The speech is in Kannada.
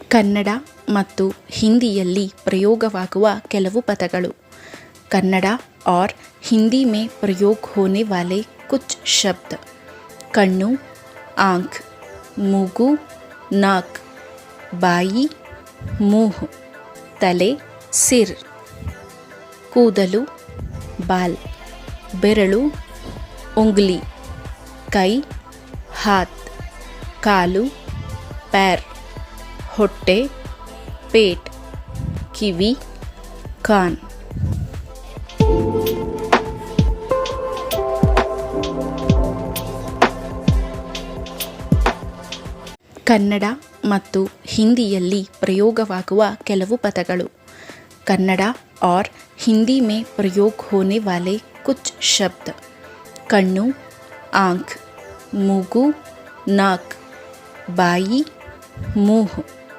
ಕನ್ನಡ ಮತ್ತು ಹಿಂದಿಯಲ್ಲಿ ಪ್ರಯೋಗವಾಗುವ ಕೆಲವು ಪದಗಳು. ಕನ್ನಡ और हिंदी में प्रयोग होने वाले कुछ शब्द. ಕಣ್ಣು, आँख, ಮೂಗು, नाक, ಬಾಯಿ, मुँह, ತಲೆ, सिर, ಕೂದಲು, बाल, ಬೆರಳು, उंगली, ಕೈ, हाथ, ಕಾಲು, पैर, ಹೊಟ್ಟೆ, पेट, ಕಿವಿ, कान. ಕನ್ನಡ ಮತ್ತು ಹಿಂದಿಯಲ್ಲಿ ಪ್ರಯೋಗವಾಗುವ ಕೆಲವು ಪದಗಳು. ಕನ್ನಡ और हिंदी में प्रयोग होने वाले कुछ शब्द. ಕಣ್ಣು, आँख, ಮೂಗು, नाक, ಬಾಯಿ, मुँह,